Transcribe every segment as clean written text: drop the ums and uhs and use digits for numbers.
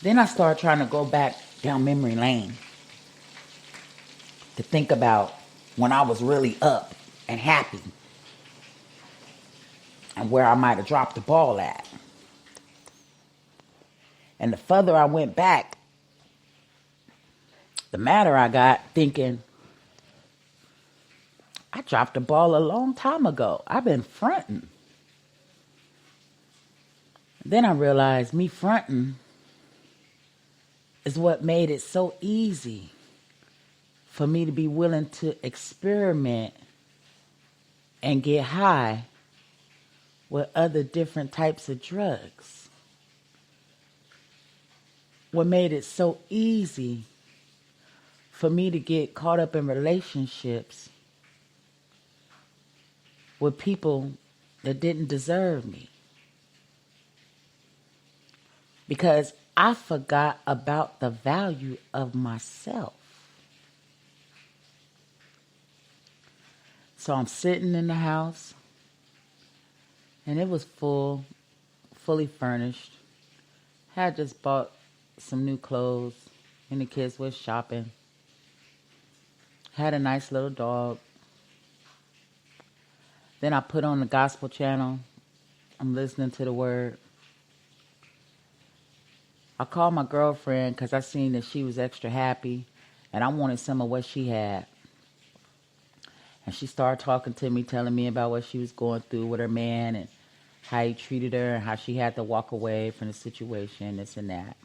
Then I started trying to go back down memory lane to think about when I was really up and happy and where I might have dropped the ball at. And the further I went back, the madder I got, thinking, I dropped the ball a long time ago. I've been fronting. Then I realized me fronting is what made it so easy for me to be willing to experiment and get high with other different types of drugs. What made it so easy for me to get caught up in relationships with people that didn't deserve me. Because I forgot about the value of myself. So I'm sitting in the house, and it was fully furnished. Had just bought some new clothes, and the kids was shopping. Had a nice little dog. Then I put on the gospel channel. I'm listening to the word. I called my girlfriend because I seen that she was extra happy, and I wanted some of what she had. And she started talking to me, telling me about what she was going through with her man and how he treated her and how she had to walk away from the situation, this and that.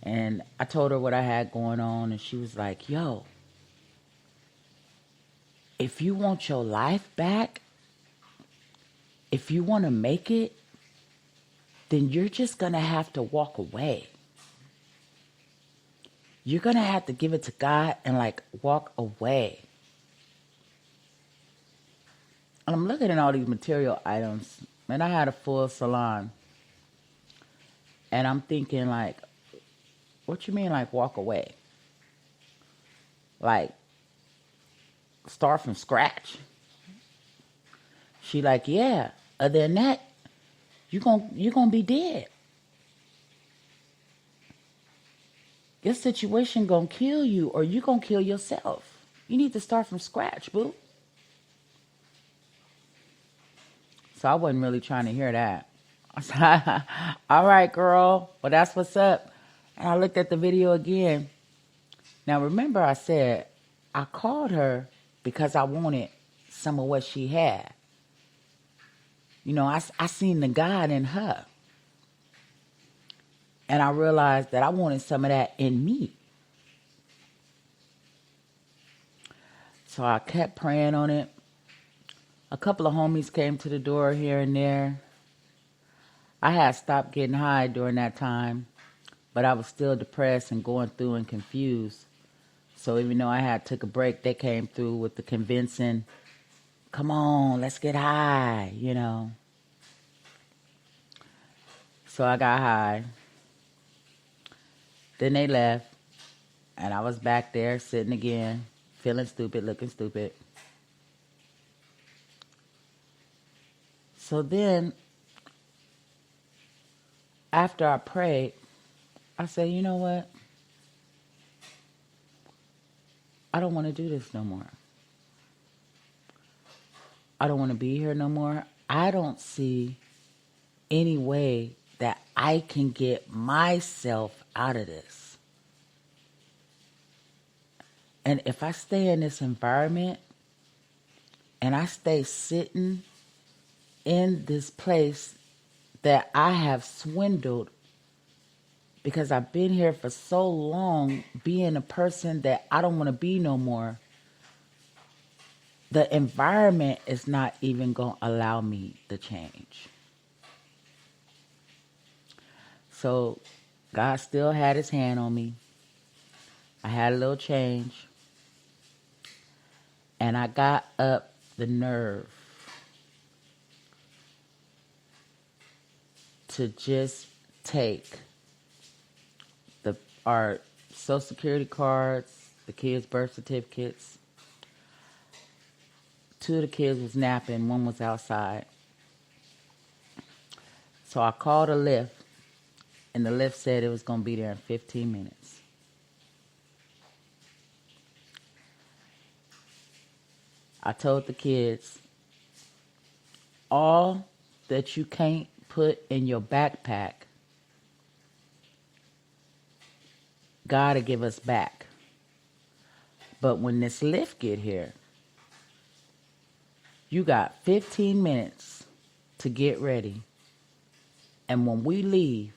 And I told her what I had going on, and she was like, yo, if you want your life back, if you want to make it, then you're just going to have to walk away. You're going to have to give it to God and walk away. And I'm looking at all these material items, and I had a full salon. And I'm thinking what you mean walk away? Start from scratch? She yeah, other than that, you're gonna be dead. Your situation gonna kill you, or you gonna kill yourself. You need to start from scratch, boo. So I wasn't really trying to hear that. I said, all right, girl. Well, that's what's up. And I looked at the video again. Now, remember I said I called her because I wanted some of what she had. You know, I seen the God in her. And I realized that I wanted some of that in me. So I kept praying on it. A couple of homies came to the door here and there. I had stopped getting high during that time, but I was still depressed and going through and confused. So even though I had took a break, they came through with the convincing, come on, let's get high, you know. So I got high. Then they left, and I was back there sitting again, feeling stupid, looking stupid. So then, after I prayed, I said, you know what? I don't want to do this no more. I don't want to be here no more. I don't see any way that I can get myself out of this. And if I stay in this environment and I stay sitting in this place that I have swindled because I've been here for so long being a person that I don't want to be no more, the environment is not even going to allow me to change. So God still had his hand on me. I had a little change. And I got up the nerve to just take our Social Security cards, the kids' birth certificates. 2 of the kids was napping, 1 was outside. So I called a Lyft, And the lift said it was going to be there in 15 minutes. I told the kids, all that you can't put in your backpack, God will give us back. But when this lift get here, you got 15 minutes to get ready. And when we leave,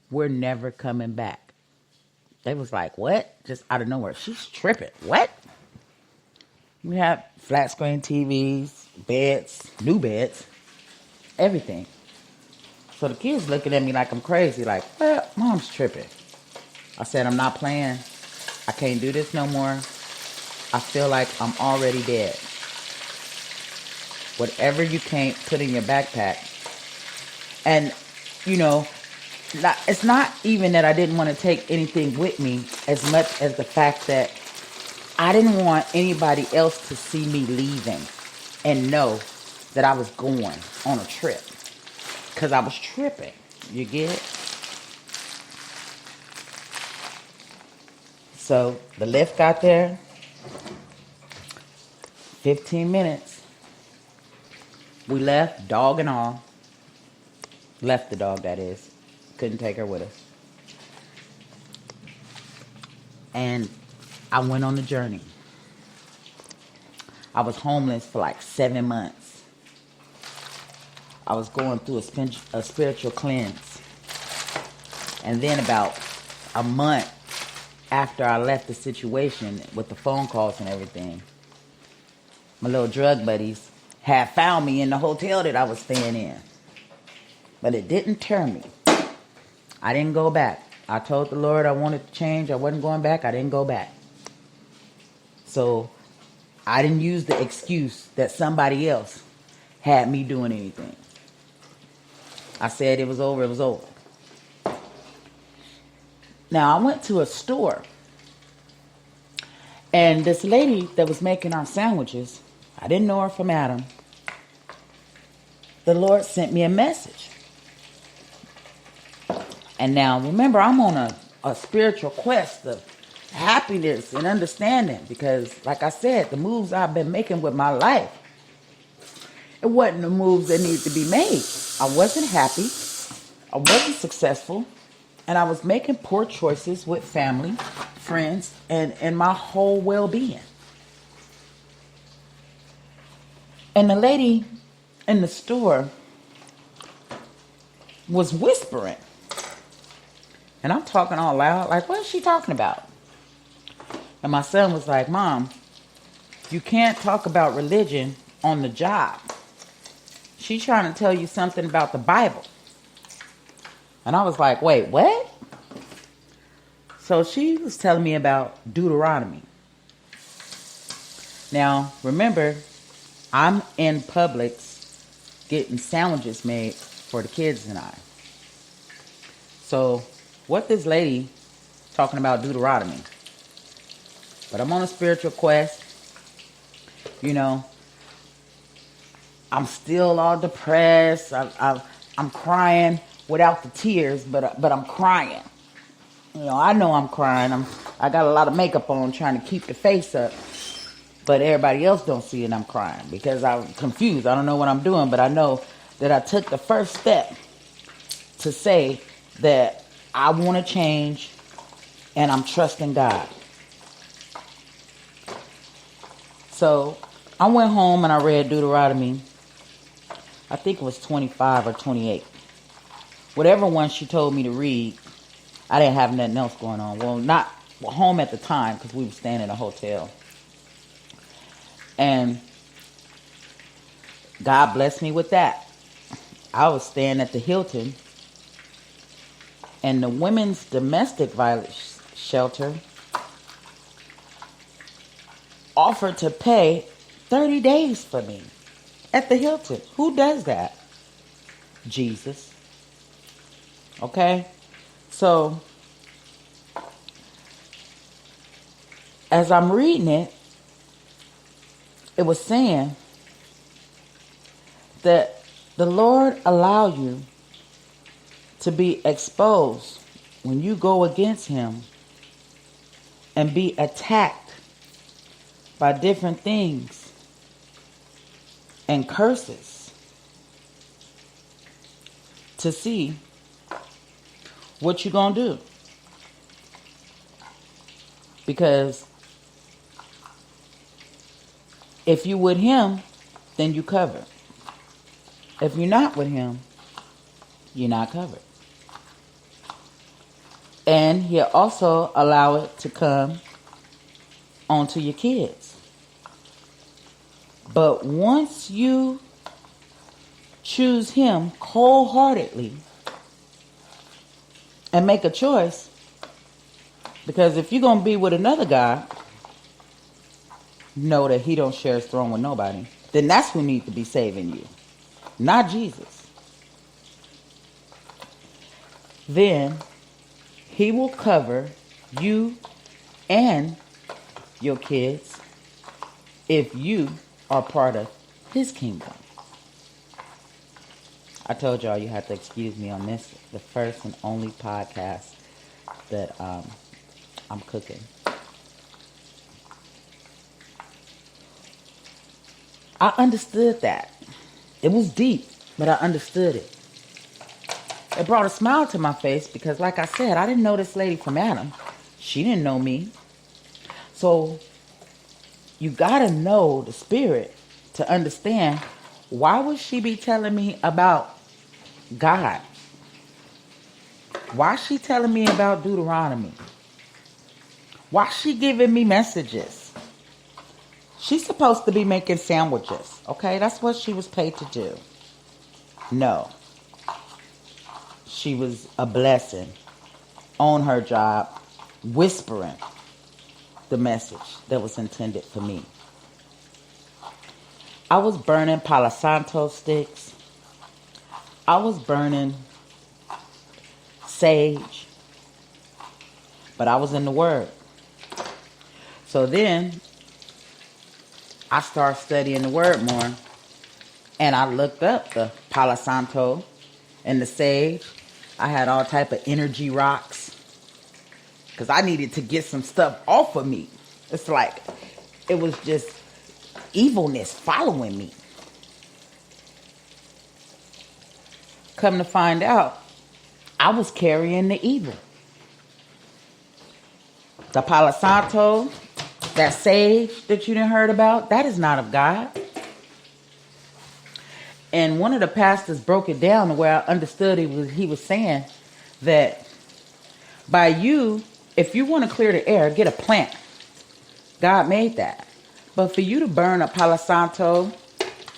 we're never coming back. They was like, what? Just out of nowhere. She's tripping. What? We have flat screen TVs, beds, new beds, everything. So the kids looking at me like I'm crazy, like, well, Mom's tripping. I said, I'm not playing. I can't do this no more. I feel like I'm already dead. Whatever you can't put in your backpack. And, you know, it's not even that I didn't want to take anything with me as much as the fact that I didn't want anybody else to see me leaving and know that I was going on a trip. Because I was tripping. You get it? So the lift got there. 15 minutes. We left, dog and all. Left the dog, that is. Couldn't take her with us. And I went on the journey. I was homeless for like 7 months. I was going through a spiritual cleanse. And then about a month after I left the situation with the phone calls and everything, my little drug buddies had found me in the hotel that I was staying in. But it didn't turn me. I didn't go back. I told the Lord I wanted to change. I wasn't going back. I didn't go back. So I didn't use the excuse that somebody else had me doing anything. I said it was over. It was over. Now, I went to a store. And this lady that was making our sandwiches, I didn't know her from Adam. The Lord sent me a message. And now, remember, I'm on a spiritual quest of happiness and understanding. Because, like I said, the moves I've been making with my life, it wasn't the moves that needed to be made. I wasn't happy. I wasn't successful. And I was making poor choices with family, friends, and my whole well-being. And the lady in the store was whispering. And I'm talking all loud, like, what is she talking about? And my son was like, Mom, you can't talk about religion on the job. She's trying to tell you something about the Bible. And I was like, wait, what? So she was telling me about Deuteronomy. Now, remember, I'm in Publix getting sandwiches made for the kids and I. So, what this lady talking about Deuteronomy? But I'm on a spiritual quest. You know, I'm still all depressed. I'm crying without the tears, but I'm crying. You know I'm crying. I got a lot of makeup on trying to keep the face up. But everybody else don't see it. I'm crying because I'm confused. I don't know what I'm doing, but I know that I took the first step to say that I want to change and I'm trusting God. So I went home and I read Deuteronomy. I think it was 25 or 28. Whatever one she told me to read, I didn't have nothing else going on. Well, not home at the time because we were staying in a hotel. And God blessed me with that. I was staying at the Hilton. And the women's domestic violence shelter offered to pay 30 days for me at the Hilton. Who does that? Jesus. Okay? So, as I'm reading it, it was saying that the Lord allow you to be exposed when you go against him and be attacked by different things and curses to see what you're going to do. Because if you with him, then you covered. If you're not with him, you're not covered. And he'll also allow it to come onto your kids. But once you choose him wholeheartedly and make a choice, because if you're going to be with another guy, know that he don't share his throne with nobody, then that's who needs to be saving you, not Jesus. Then he will cover you and your kids if you are part of his kingdom. I told y'all you have to excuse me on this, the first and only podcast that I'm cooking. I understood that. It was deep, but I understood it. It brought a smile to my face because, like I said, I didn't know this lady from Adam. She didn't know me. So you got to know the spirit to understand, why would she be telling me about God? Why is she telling me about Deuteronomy? Why is she giving me messages? She's supposed to be making sandwiches, okay? That's what she was paid to do. No. She was a blessing on her job, whispering the message that was intended for me. I was burning Palo Santo sticks. I was burning sage. But I was in the Word. So then I started studying the Word more. And I looked up the Palo Santo and the sage. I had all type of energy rocks, because I needed to get some stuff off of me. It's like it was just evilness following me. Come to find out, I was carrying the evil. The Palo Santo, that sage that you didn't heard about, that is not of God. And one of the pastors broke it down to where I understood he was saying that by you, if you want to clear the air, get a plant. God made that. But for you to burn a Palo Santo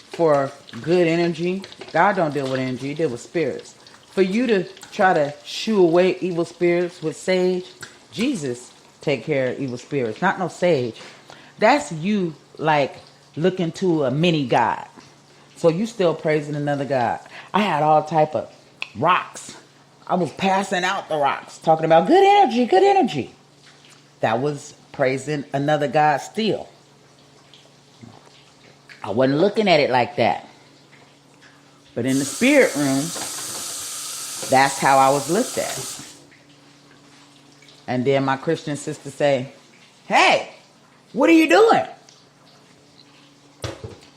for good energy, God don't deal with energy, he deals with spirits. For you to try to shoo away evil spirits with sage, Jesus take care of evil spirits, not no sage. That's you like looking to a mini God. So you still praising another God. I had all type of rocks. I was passing out the rocks, talking about good energy, good energy. That was praising another God still. I wasn't looking at it like that. But in the spirit room, that's how I was looked at. And then my Christian sister say, hey, what are you doing?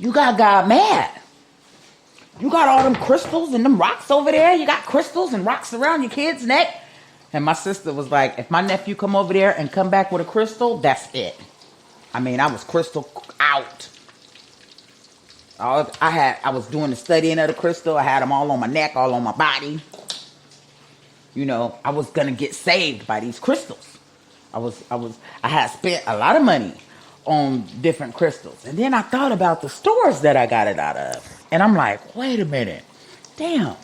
You got God mad. You got all them crystals and them rocks over there. You got crystals and rocks around your kid's neck. And my sister was like, if my nephew come over there and come back with a crystal, that's it. I mean, I was crystal out. I was doing the studying of the crystal. I had them all on my neck, all on my body. You know, I was going to get saved by these crystals. I had spent a lot of money on different crystals. And then I thought about the stores that I got it out of. And I'm like, wait a minute. Damn.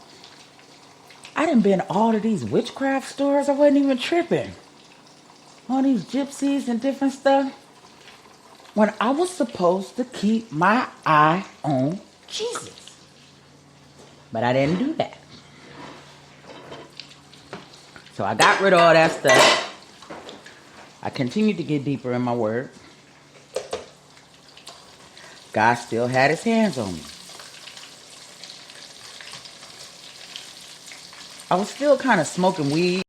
I done been all of these witchcraft stores. I wasn't even tripping. All these gypsies and different stuff. When I was supposed to keep my eye on Jesus. But I didn't do that. So I got rid of all that stuff. I continued to get deeper in my word. God still had his hands on me. I was still kind of smoking weed.